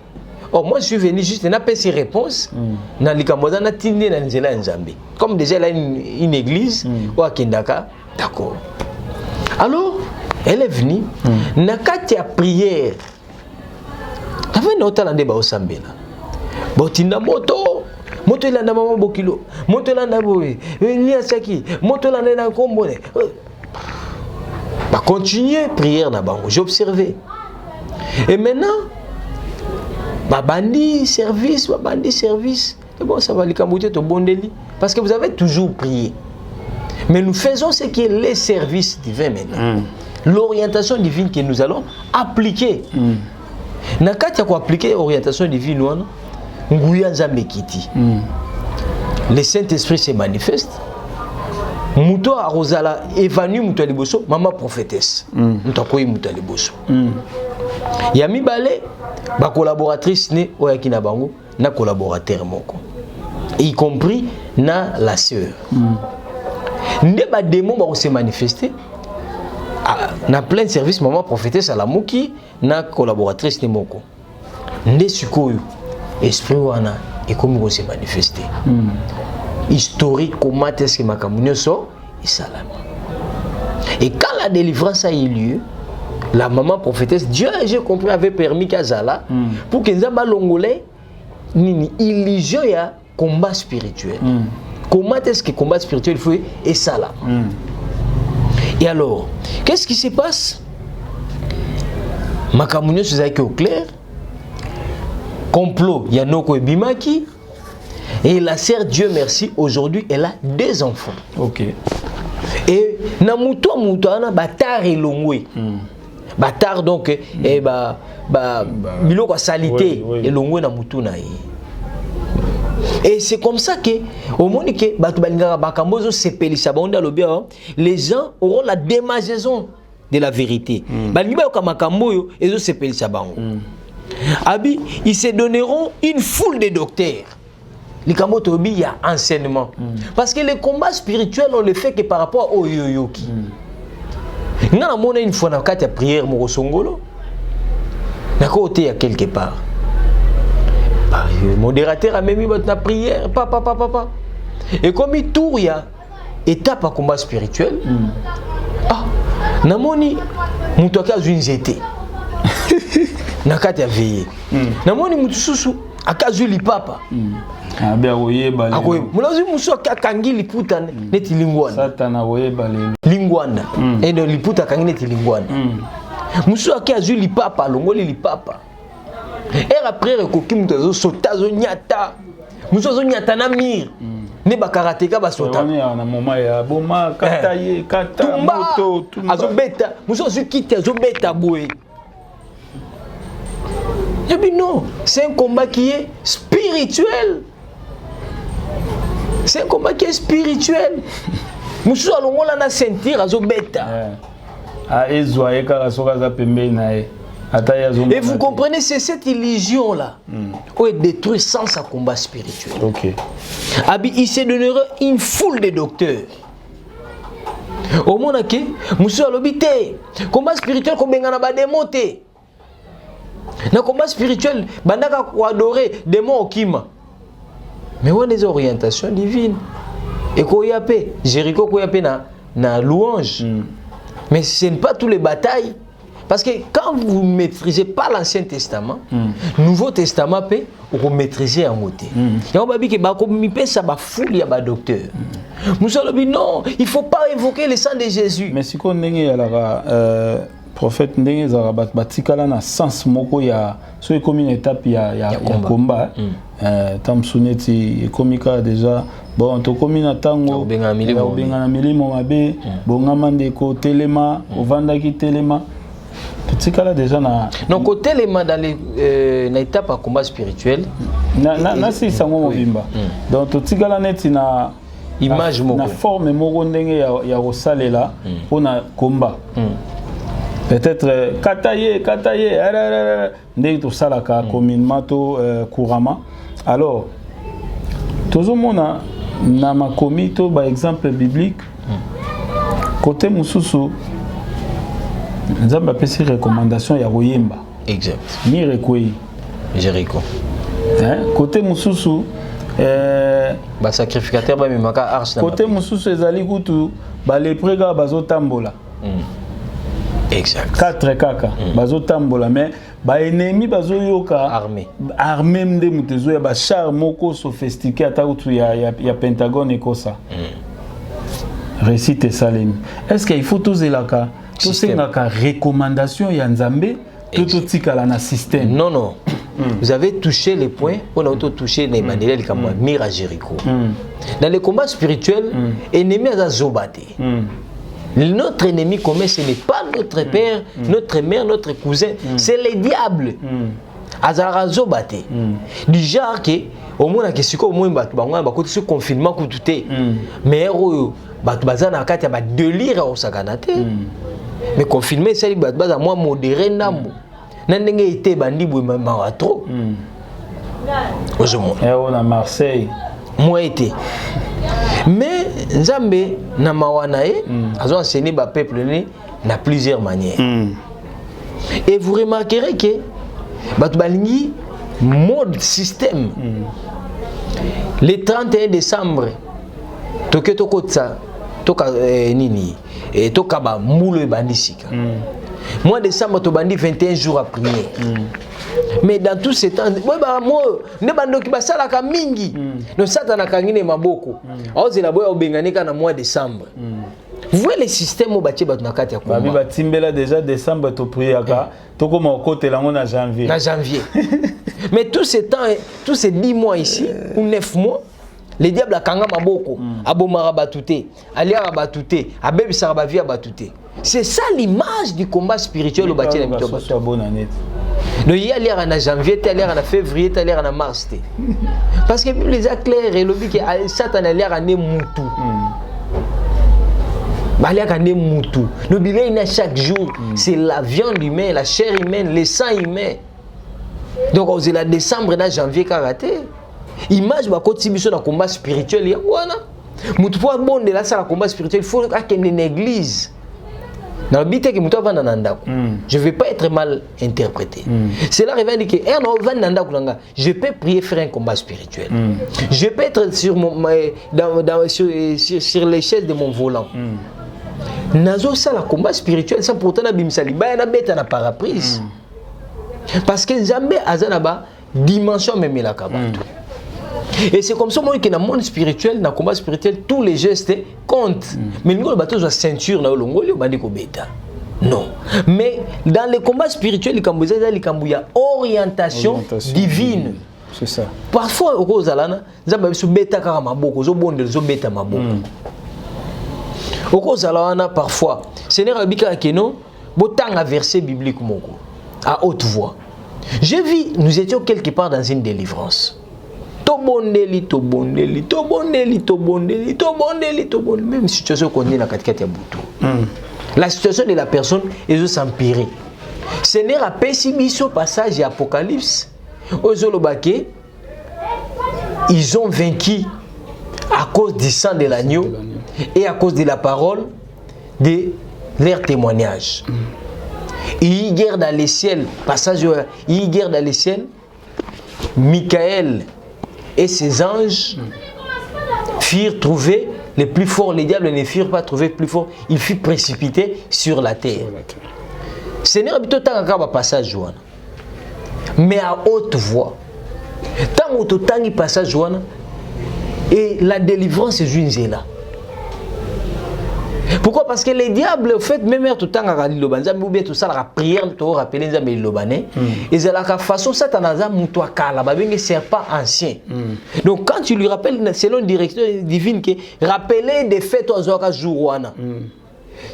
Oh, moi je suis venu juste n'a pas ces réponses na likamoza na tinde na nzela nzambe. Comme déjà là une église ou à Kindaka, d'accord. Alors, elle est venue na kati ya prière. T'avais une autre lande ba osambela. Botinda moto ilanda mama bokilo. Moto ilanda boye. Ni asaki, moto ilanda na kombone. Ba continuer prière na bango. J'ai observé. Et maintenant Bandi service. Et bon, ça va les camouter au bon délit. Parce que vous avez toujours prié. Mais nous faisons ce qui est les services divins maintenant. L'orientation divine que nous allons appliquer. Nakati quoi appliquer l'orientation divine, le Saint-Esprit se manifeste. Mouto a Rosala évanu Mouto Liboso, maman prophétesse. Mouto Koyi Mouto Liboso. Yami Balé. Ma collaboratrice ne oyaki na bango na collaborateur moko y compris na la sœur nde ba démon ba se manifester na plein service maman prophétesse à la moki na collaboratrice ne moko nde sikoyo esprit wana et comme se manifester historique comment est-ce que makamunyo so isalama et quand la délivrance a eu lieu. La maman prophétesse, Dieu, j'ai compris, avait permis qu'Azala, pour que Nzamba Longolais, une illusion y a combat spirituel. Comment est-ce que combat spirituel faut et ça là. Et alors, qu'est-ce qui se passe? Makamunyo Suzaki au clair, complot, Yanoko et Bimaki, et la sœur, Dieu merci, aujourd'hui, elle a 2 enfants. Ok. Et Namuto Moutana Batar et Longwe. Batar donc et biloko salité et longwe na mutuna. Et c'est comme ça que au monde que les gens auront la démageaison de la vérité. Abi, ils se donneront une foule de docteurs. Les Kamotobi, il y a enseignement. Parce que les combats spirituels, on le fait que par rapport au yoyoki. Nous avons une fois dans la prière, mon songolo. N'a côté à quelque part. Le modérateur a même mis la prière, papa. Et comme il tourne, il y a étape à combat spirituel. Ah, namoni mutoka zunzete. Nakati a veillé. Namoni mutususu akazu lipapa abia oyeba le akoye munazi muso kangi liputa neti lingwana satana oyeba le lingwana et de liputa kangi neti lingwana muso akazu lipapa longoli lipapa et après rekoki muto sotazo nyata muso zo nyata na mir ne ba karateka ba sota na moment ya boma kataye kata moto tumba azo beta muso zo kite azo beta boye. Et puis non, c'est un combat qui est spirituel. C'est un combat qui est spirituel. Musu alongo la na sentir azo beta. Et vous comprenez, c'est cette illusion là où il détruit sans sa combat spirituel. Okay. Il se donnera une foule de docteurs. Au monde qui musu alobite combat spirituel ko bengana ba démonter. Na combat spirituel, bandaka ko adorer démon okima. Mais on a des orientations divines. Et ko yape, Jéricho ko yape na louange. Mais ce n'est pas tous les batailles. Parce que quand vous ne maîtrisez pas l'Ancien Testament, Nouveau Testament, vous maîtrisez en côté. Et on va dire que ça va fouiller à docteur. Nous allons dire non, il ne faut pas évoquer le sang de Jésus. Mais si on est prophète ndenge za batikala na sens moko ya so ekomi une étape ya combat tamsuneti ekomika déjà bon to komi na tango benga na milimo mabe bongama ndeko telema ovandaki telema batikala déjà na donc au telema dans les na étape ya combat spirituel na si sango mobimba donc to tikala neti na image moko na forme moko ndenge ya rosalela pona combat. Peut-être kataye ndenge to salaka communément to couramment. Alors toujours mona na makomi to ba exemple biblique côté mususu nzamba pesi recommandation ya koyemba exact ni rekoyi Jéricho côté mususu ba sacrificateur ba memaka arche na côté mususu ezali kutu ba lepreka bazotambola. Exact. 4 kaka bazo tambola mais ba ennemi bazo yoka armé mde mutezo ya ba char moko sophistiqué ata utu ya Pentagone ekosa récite salemi. Est-ce qu'il faut tous elaka to sengaka recommandation ya Nzambe tout tikala na système? Non. Vous avez touché les points, on a touché les manuels comme Mira Jéricho. Dans les combats spirituels, ennemi a zobate. Notre ennemi commun, ce n'est pas notre père, notre mère, notre cousin, c'est les diables. Azarazo bate. Du genre que, au moins, que si au moins, ce confinement, mais bazana kati ba délire au saganate. Mais confinement, c'est baza moi modéré nambo. Nandenge été bandi ma trop. Et on a Marseille. Moi été. Mais Nzambe na mawanae azo enseigné ba peuple na plusieurs manières. Et vous remarquerez que batu balingi mode système. Le 31 décembre toke tokotsa toka nini et toka ba moulo bandisika. Mois de décembre to bandi 21 jours à prier. Mais dans tout ce temps, moi, ne bandoki basala ka mingi. No satana kangine maboko. Ozela boya obenganika na mois de décembre. Vous voyez le système au bâti batuna kati ya komba. Babi batimbela déjà décembre to priaka, to comme au côté là on a janvier. Na janvier. Mais tout ce temps, tous ces 10 mois ici ou 9 mois, les diables akanga maboko, abomara batute, aliara batute, abebisara ba vie batute. C'est ça l'image du combat spirituel au bâti na mitoba. Donc il y a l'air en janvier, il y a l'air en février, il y a l'air en mars. Parce que les éclairs et le but que Satan a l'air en moutou. Il y a l'air en moutou. Le bilan chaque jour, c'est la viande humaine, la chair humaine, le sang humain. Donc on est là décembre et janvier karaté. Image va continuer sur le combat spirituel. Il y a quoi là? Moutou pour bon de là ça le combat spirituel, il faut qu'il y ait une église. Je ne vais pas être mal interprété. C'est là que je peux prier, faire un combat spirituel. Je peux être sur les chaises de mon volant. Nazo ça le combat spirituel, ça pourtant na bimsali ba na beta na paraprise. Parce que Nzambe azanaba dimension même la kabato. Et c'est comme ça que dans le monde spirituel, dans le combat spirituel, tous les gestes comptent. Mais nous avons la ceinture, non. Mais dans les combats spirituels, il y a orientation divine. C'est ça. Parfois, au cause alana, nous beta karamaboko, zo bonde zo beta maboko. Au cause alana, parfois, Seigneur abika keno, botanga verset biblique moko à haute voix. J'ai vu, nous étions quelque part dans une délivrance. Tobondeli, tobondeli, tobondeli, tobondeli, tobondeli, tobondeli. Même situation qu'on est dans la katikati ya butu. La situation de la personne est s'empirer. Seigneur a pessimiste au passage de Apocalypse. Ozolobake, ils ont vaincu à cause du sang de l'agneau et à cause de la parole de leur témoignage. Il y a guerre dans les ciels, passage, il y a guerre dans les ciels. Michael et ses anges firent trouver les plus forts, les diables ne firent pas trouver plus forts, ils furent précipités sur la terre. Seigneur habite autant qu'un passage Joanna, mais à haute voix. Tant autant il passage Joanna et la délivrance est une là. Pourquoi? Parce que les diables, en fait, même tout le temps, ou bien tout ça, la prière, tu vas rappeler les Lobanais, et c'est la façon, ça, tu as un serpent ancien. Donc, quand tu lui rappelles, selon une direction divine, que rappeler des faits, tu as un jour,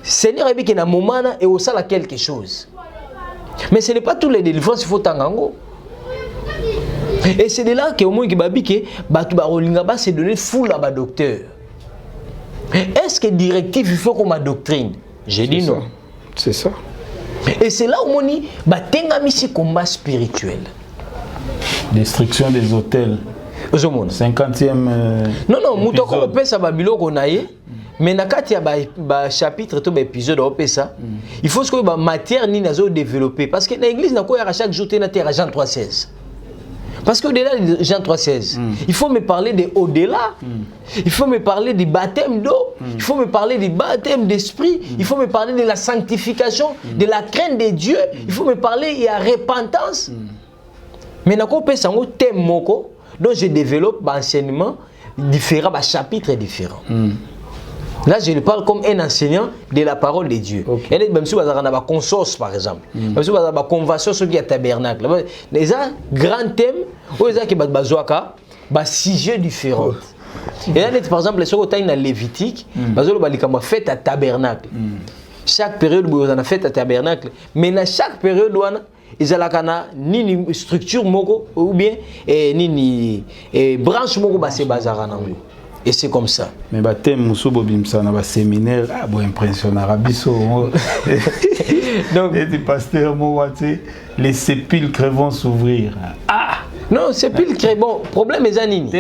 Seigneur, il y a un moment, et au sein, quelque chose. Mais ce n'est pas tous les délivrances, il faut t'engager. Et c'est de là qu'au moins, il s'est donné foule à docteur. Est-ce que directif il faut comme ma doctrine? J'ai dit non. C'est ça. Et c'est là où on dit que combat spirituel. Destruction des hôtels. 50e. Non, non, moutoko peut ça babilo qu'on a. Mais nakati ya chapitre to épisode on ça. Il faut que matière ni nazo développer parce que dans l'église na ko ya chaque jour na terre Jean 3:16. Parce qu'au-delà de Jean 3:16, il faut me parler de au-delà. Il faut me parler du baptême d'eau. Il faut me parler du baptême d'esprit. Il faut me parler de la sanctification, de la crainte de Dieu. Il faut me parler de la repentance. Mais quand on a un thème moko, donc je développe un enseignement différent, un chapitre différent. Là, je parle comme un enseignant de la parole de Dieu. Et même si vous avez un conscience, par exemple, même si vous avez une convention sur le tabernacle, les grands thèmes, vous avez un sujet différent. Et là, par exemple, si vous avez une Lévitique, vous avez une fête à tabernacle. Chaque période, vous avez une fête à tabernacle. Mais dans chaque période, ils ont une structure ou bien une branche et c'est comme ça. Mais thème Moussou Bobimsa na séminaire ah bon impressionné Arabiso. Donc les pasteurs les sépulcres vont s'ouvrir. Ah non, sépulcre bon, problème est anini.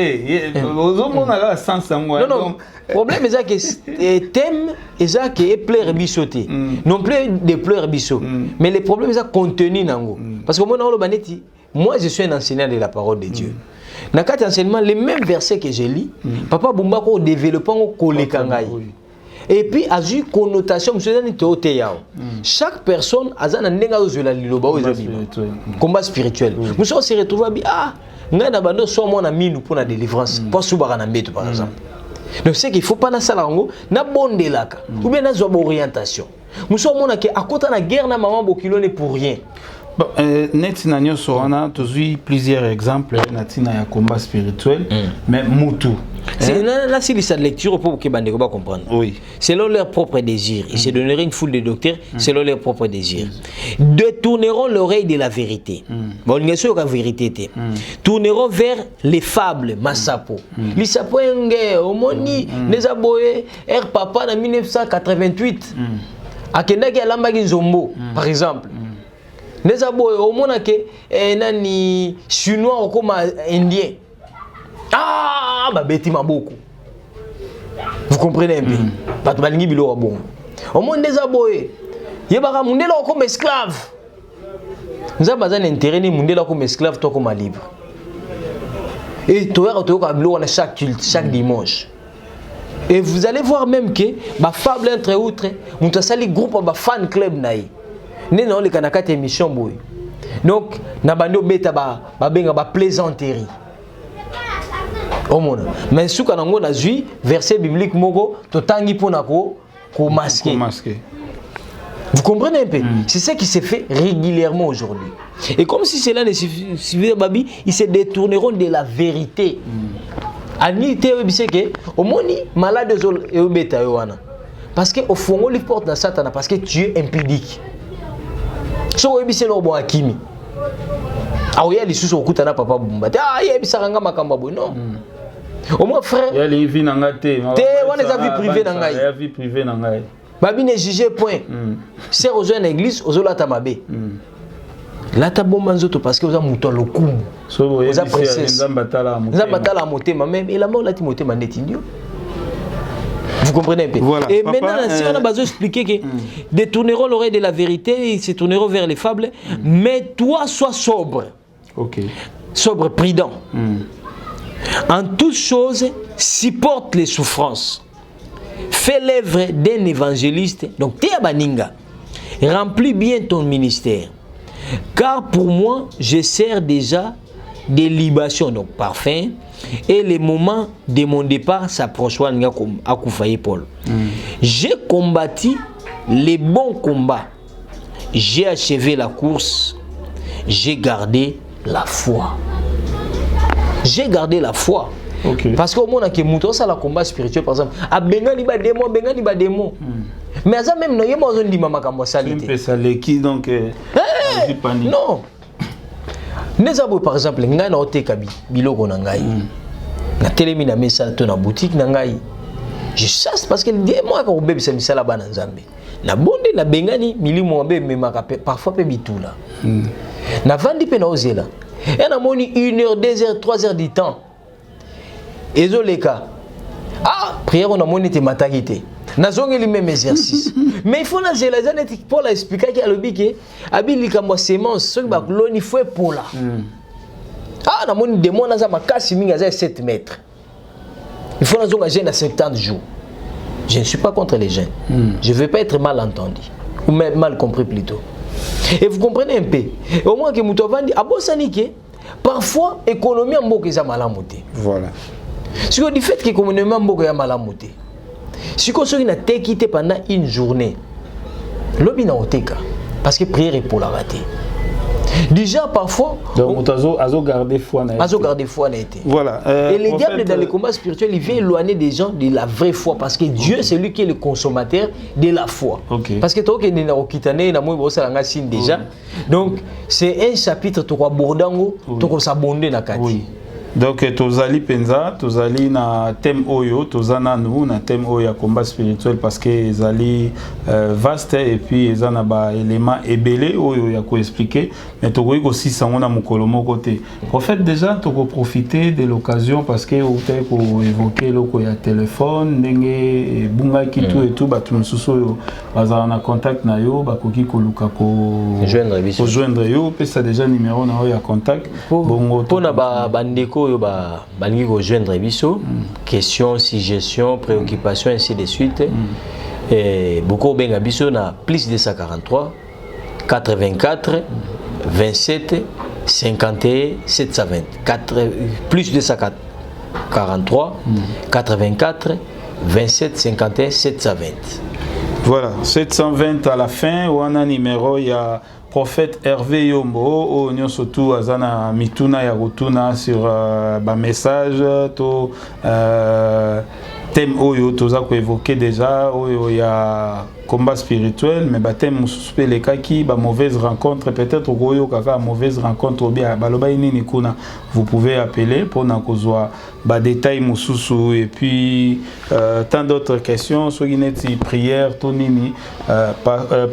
Non non, problème est que thème est que pleurs bisoté. Non plus de pleurs biso, mais le problème est contenu nango. Parce que moi je suis un enseignant de la parole de Dieu. Dans quatre enseignements, les mêmes versets que j'ai lis, Papa Bumba ko développant au kolekangai. Et puis a eu connotation chaque personne a un nenga la liloba combat spirituel. Nous sommes se retrouver ah ngana bando so mon ami nous pour la délivrance pas soubara na mbeto par exemple. Donc c'est qu'il faut pas na salango na bondelaka ou bien na zo orientation. Nous sommes mon que à côté na guerre na maman bokilo ne pour rien. Bon, Netina Nyosorana, tu as vu plusieurs exemples Natina ya combat spirituel, mais Moutou. Là, c'est la lecture pour que Bandeko va comprendre. Oui. Selon leurs propres désirs, ils se donneraient une foule de docteurs selon leurs propres désirs. Détourneront l'oreille de la vérité. Bon, il y a la vérité. Tourneront vers les fables, Massapo. Les Sapo Omoni, les Aboye, Air Papa en 1988. Akendaki Alambagi Zombo, par exemple. Les abois au monde que nani chinois comme indien. Ah bah beti beaucoup. Vous comprenez un peu. Pas de balingi bilo bon. Au monde des abois, yebaka mundela comme esclave. Nous avons besoin d'intérêt ni mundela comme esclave toi comme libre. Et toi bilo on chaque culte chaque dimanche. Et vous allez voir même que ba fable entre autres, nous sali groupe ba fan club naï. Nous avons les canacats émission boy. Donc na bando beta ba benga ba plaisanterie. Omona. Mais suka nango na zui verset biblique moko to tangi pona ko masquer. Vous comprenez un peu? C'est ça qui se fait régulièrement aujourd'hui. Et comme si cela ne suffisait babi, ils se détourneront de la vérité. Ani te obise que au moni malade et au beta yoana. Parce que au fond on lui porte dans Satan parce que tu es impudique. So obise lo bo akimi. Ah oui, les sous au kutana papa bumba. Ah il bisa ranga makamba bo non. Au moins frère. Il y a les vies nangate. Te on les a vie privée nangai. Il y a vie privée nangai. Babi ne juge point. C'est aux jeunes église aux la tamabe. Là ta bomba nzoto parce que vous a muto lokumu. So vous a pressé. Vous a batala motema même et la mort la timotema netindio. Vous comprenez un peu? Voilà, et papa, maintenant, si on a besoin d'expliquer que détourneront l'oreille de la vérité, ils se tourneront vers les fables, mais toi, sois sobre. Ok. Sobre, prudent. En toutes choses, supporte les souffrances. Fais l'œuvre d'un évangéliste. Donc, Théa Baninga, remplis bien ton ministère. Car pour moi, je sers déjà des libations, donc parfum. Et le moment de mon départ s'approche à Koufaye Paul. J'ai combattu les bons combats. J'ai achevé la course. J'ai gardé la foi. J'ai gardé la foi. Okay. Parce qu'au moment où on a le combat spirituel, par exemple, à Bengani ba démon. Mais ça même, il y a un peu de salité. Qui donc non. Nezabo par exemple, ngai na ote kabi biloko na ngai. Na telemi na mesa to na boutique na ngai. Je chasse parce que les moi quand bébé ça misala bana nzambe. Na bonde na bengani milimo mbe memaka parfois pe bitula. Na vandi pe na ozela. Et na moni 1 heure, 2 heures, 3 heures du temps. Ezoleka. Ah, prière on a moni te matagité. Nazongeli même exercice. Mais il faut na zela za net pour la expliquer que alobike abili kamwa semence ce que ba koloni faut pour là. Ah na moni démon na za makasi minga za 7 mètres. Il faut nazonga jeûne à 70 jours. Je ne suis pas contre les jeûnes. Je ne veux pas être mal entendu ou même mal compris plutôt. Et vous comprenez un peu. Au moins que mutovandi abosanike parfois économie mboka za malamuté. Voilà. Ce que du fait que économie mboka ya malamuté. Si on a quitté pendant une journée, l'objet n'a pas parce que prière est pour la rater. Déjà parfois, donc on garder foi. Voilà. Et les diables dans les combats spirituels, ils viennent éloigner des gens de la vraie foi parce que Dieu c'est lui qui est le consommateur de la foi. Parce que toi qui es okitane na moi bossa nga signe déjà. Donc c'est un chapitre to ko bordango to ko sabonde na kati. Donc tozali penza tozali na thème oyo tozana nous na thème oyo ya combat spirituel parce que ezali vaste et puis ezana ba élément ebele oyo ya ko expliquer mais tokoki ko sisango na mokolo moko te. Prophète déjà toko profiter de l'occasion parce que ote ko évoquer loko ya téléphone ndenge bunga ki tout et tout ba tumususu oyo bazana na contact na yo bakoki ko luka ko joindre yo pesa déjà numéro na yo ya contact bongo pona ba bandeko balingi rejoindre biso questions, suggestions, préoccupations ainsi de suite et beaucoup benga biso na plus 243 84 27 51 720 plus 243 84 27 51 720. Voilà, 720 à la fin ou un numéro il y a prophète Hervé Yombo, on surtout azana mituna ya rutuna sur ba message to thème oyo toza ko évoquer déjà oyo ya combat spirituel mais ba thème mususu les kaki ba mauvaise rencontre peut-être oyo kaka mauvaise rencontre ou bien baloba nini kuna vous pouvez appeler pour na kozwa ba détail mususu et puis tant d'autres questions so gineti prière to nini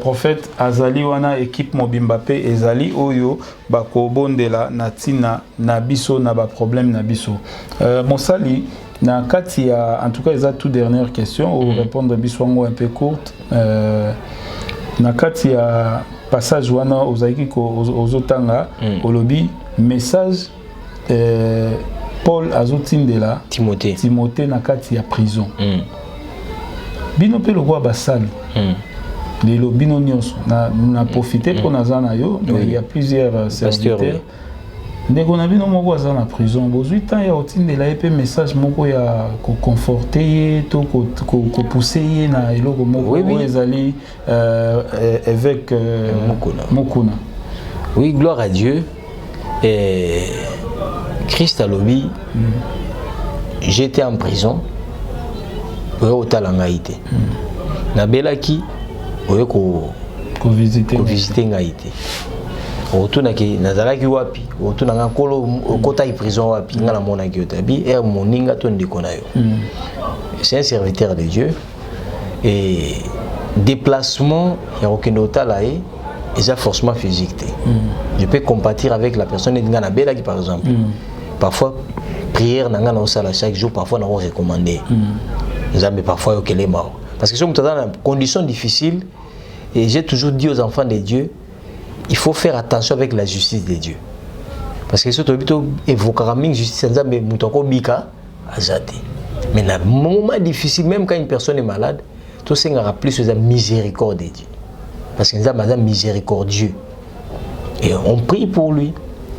prophète azali wana équipe mobimba pe ezali oyo ba ko bondela na tina na biso na ba problème na biso mosali na kati ya en tout cas les toute dernière question ou répondre biswango un peu courte na kati ya passage wana ozaiki ko ozotanga olobi message Paul azotindela Timothée na kati ya prison bino pe le roi basali les lobino nyos na profité pour nazana yo, mais il y a plusieurs serviteurs. Ndeko na bino moko aza na prison bozwi temps ya otindela ye pe message moko ya ko conforter to ko pousser ye na eloko moko ezali avec Mokuna. Oui, gloire à Dieu. Et Christ a lobby. J'étais en prison. Au Talangaïté. Na belaki ko visiter Ngaïté. Otunaki nazalaki wapi otunanga kolo kota prison wapi ngala mona kiotabi moninga to ndiko na yo. C'est un serviteur de Dieu et déplacement ya okendo talae est forcément physique. Je peux compatir avec la personne ngana belaki par exemple. Parfois prière nanga na osala chaque jour, parfois na recommander. Nzambe parfois yokelema parce que si on est dans des conditions difficiles et j'ai toujours dit aux enfants de Dieu il faut faire attention avec la justice de Dieu. Parce que si tu évoques la justice, mais dans un moment difficile, même quand une personne est malade, tu sais plus de la miséricorde de Dieu. Parce que nous sommes miséricordieux. Et on prie pour lui.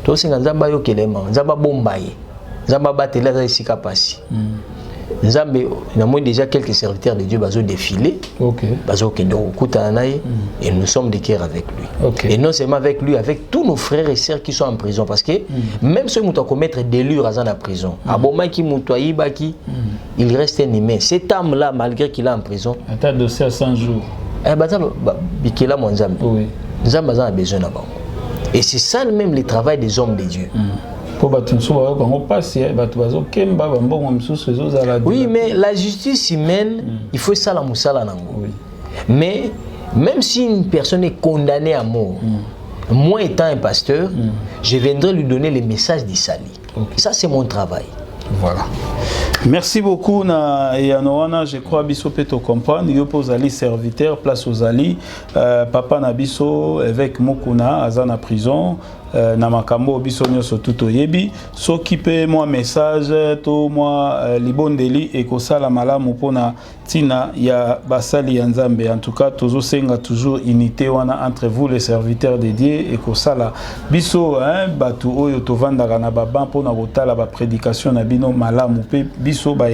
Tu sais que nous sommes nous avons déjà quelques serviteurs de Dieu qui ont défilé, et nous sommes de cœur avec lui. Et non seulement avec lui, avec tous nos frères et sœurs qui sont en prison. Parce que même ceux qui ont commettre des lures en prison, il reste un humain. Cet homme-là, malgré qu'il est en prison, il a dossier à 100 jours. Et c'est ça même le travail des hommes de Dieu. Oui, mais la justice humaine, il faut ça la moussala nango. Mais même si une personne est condamnée à mort, moi étant un pasteur, je viendrai lui donner les messages d'Isali. Ça c'est mon travail. Voilà. Merci beaucoup na Yanoana, je crois biso peto comprendre yo pose ali serviteur place aux ali papa na biso avec Mokuna azana prison na makambo biso nyoso tuto yebi soki pe moi message to moi libondeli ekosala malamu pona tina ya basali ya Nzambe. En tout cas tozo senga toujours unité wana entre vous les serviteurs de Dieu ekosala biso batu oyo tovandaka na baba pona kotala ba prédication na bino malamu pe biso ba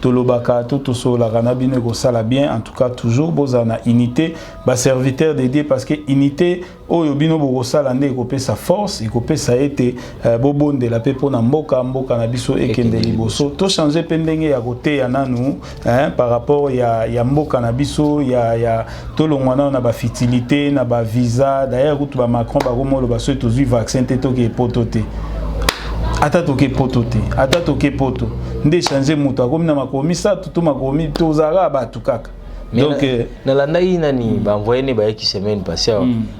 tolobaka to sola kana bino ekosala bien. En tout cas toujours bozana unité ba serviteurs de Dieu parce que unité oyo bino bokosala nde ekopesa force ekopesa ete bobonde la pe pona mboka na biso ekende liboso to changer pendenge ya kote ya nanu par rapport ya mboka na biso ya tolongwana na ba fertilité na ba visa d'ailleurs kutu ba Macron ba komolo ba so tozui vaccin te to ke potote ata to ke potote ata to ke poto nde changer mutu akomi na makomi sa tutu makomi tozara ba tukaka. Donc nalanda nani ba envoyer ne ba ki semaine passée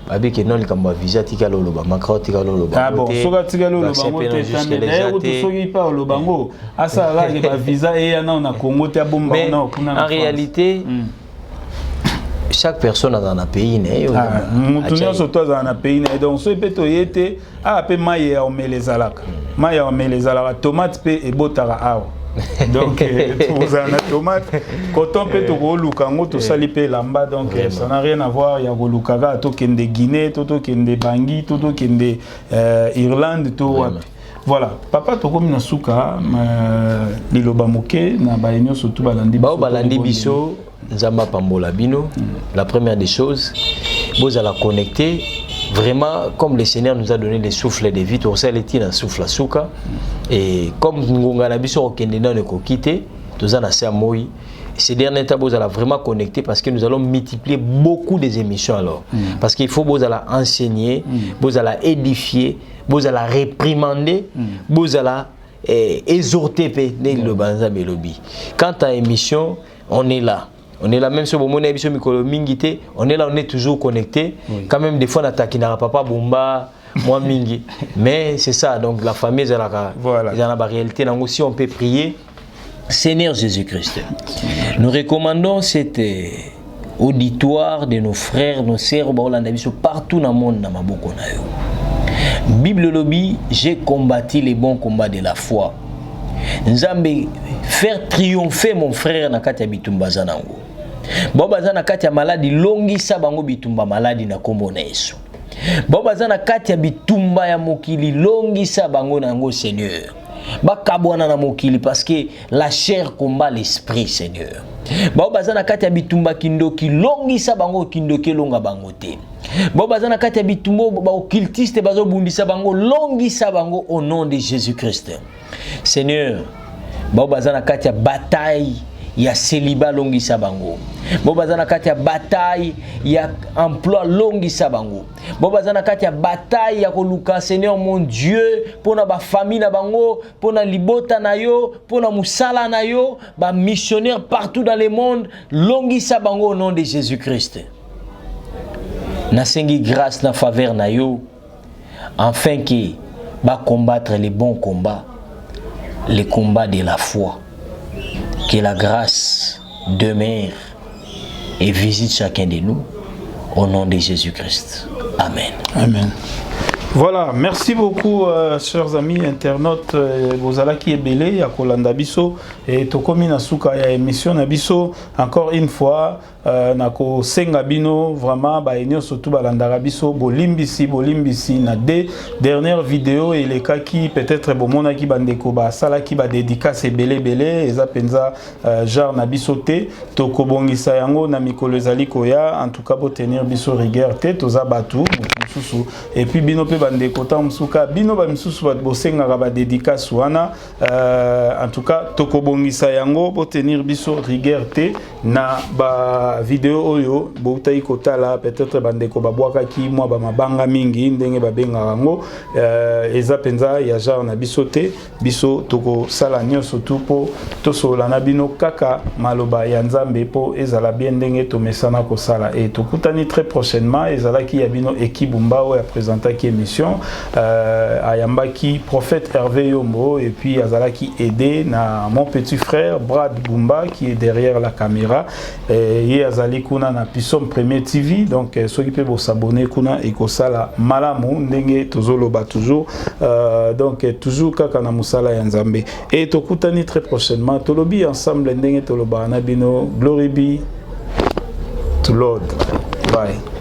ba que non likamba visa tika lolo ba Macron tika lolo ba bon soka tika lolo ba ngote tande d'ailleurs tu soki pa lo bango asa la ke ba visa e ya na Congo te bomba na kuna. En réalité chaque personne a dans un pays né mutunya surtout dans un pays né donc so peut yete a pe maye ya omelezalaka maye ya omelezalaka tomate pe e botara awa. Donc vous avez une tomate coton peut to lukango to sali pe lamba donc ça n'a rien à voir ya lukaga to kende Guinée to kende Bangui to kende Irlande to voilà papa to comme na suka liloba moke na baenyo surtout balandi biso nzamba pambola bino. La première des choses vous allez connecter vraiment comme le Seigneur nous a donné les souffles de vie, tout ça les tient dans souffle à souka et comme nous avons biso okende na ko quitter tous en assez moi ces derniers temps vous allez vraiment connecter parce que nous allons multiplier beaucoup des émissions alors parce qu'il faut vous allez enseigner vous allez édifier vous allez réprimander vous allez exhorter le banza melobi. Quant à émission on est là même sur mon émission Mikolo Mingité, on est là, on est toujours connecté. Quand même des fois on attaque n'a papa bomba moi mingi. Mais c'est ça donc la famille c'est la voilà. Dans la réalité donc aussi on peut prier Seigneur Jésus-Christ. Nous recommandons cet auditoire de nos frères, nos sœurs partout dans le monde dans maboko na yo. Bible lobby, j'ai combattu les bons combats de la foi. Nzambe faire triompher mon frère na kati ya bitumba zanango. Bao baza na kati ya maladi longisa bango bitumba maladi na kombo na Yesu. Bao baza na kati ya bitumba ya mokili longisa bango na yango Seigneur. Bakabwana na mokili parce que la chair combat l'esprit Seigneur. Bao baza na kati ya bitumba kindoki longisa bango kindoki longa bango te. Bao baza na kati ya bitumba ba occultiste bazo bundisa bango longisa bango au nom de Jésus-Christ. Seigneur, bao baza na kati ya bataille ya célibat longisa bango. Bao baza na kati ya bataille ya emploi longisa bango. Bao baza na kati ya bataille ya koluka Seigneur mon Dieu pona ba famille na bango, pona libota na yo, pona musala na yo, ba missionnaire partout dans le monde longisa bango au nom de Jésus-Christ. Nasengi grâce na faveur na yo afin que ba combattre les bons combats, les combats de la foi. Que la grâce demeure et visite chacun de nous au nom de Jésus-Christ. Amen. Amen. Voilà, merci beaucoup chers amis internautes, bozala qui est belé ya kolanda biso et tokomi na suka ya émission na biso encore une fois nako senga bino vraiment ba enyo surtout balanda biso bolimbisi na deux dernières vidéos et les cas qui peut-être bomona ki bandeko ba sala ki ba dédicace belé eza penza genre na biso te tokobongisa yango na mikolo ezali koya en tout cas pour tenir biso rigueur te toza batu mususu et puis bino pe bandeko ta musuka bino ba mususu ba bosenga ba dédicace wana en tout cas tokobongisa yango pour tenir biso rigueur te na ba vidéo oyo boutai kotala peut-être bandeko babwaka ki mwa ba mabanga mingi ndenge babenga yango eza penza ya genre na biso te biso toko sala nyonso tu po tosola na bino kaka maloba ya nzambe po ezala bien ndenge to mesana ko sala et tokutani très prochainement ezala ki ya bino équipe Mbao a présenté qui émission ayambaki prophète Hervé Yombo et puis azala qui aidé na mon petit frère Brad Bumba qui est derrière la caméra et azali kuna na Pissom Premier TV donc ceux qui peuvent s'abonner kuna et ko sala malamu ndenge tozoloba toujours donc toujours kaka na musala ya nzambe et tokutani très prochainement tolobi ensemble ndenge toloba na bino glory be to Lord. Bye.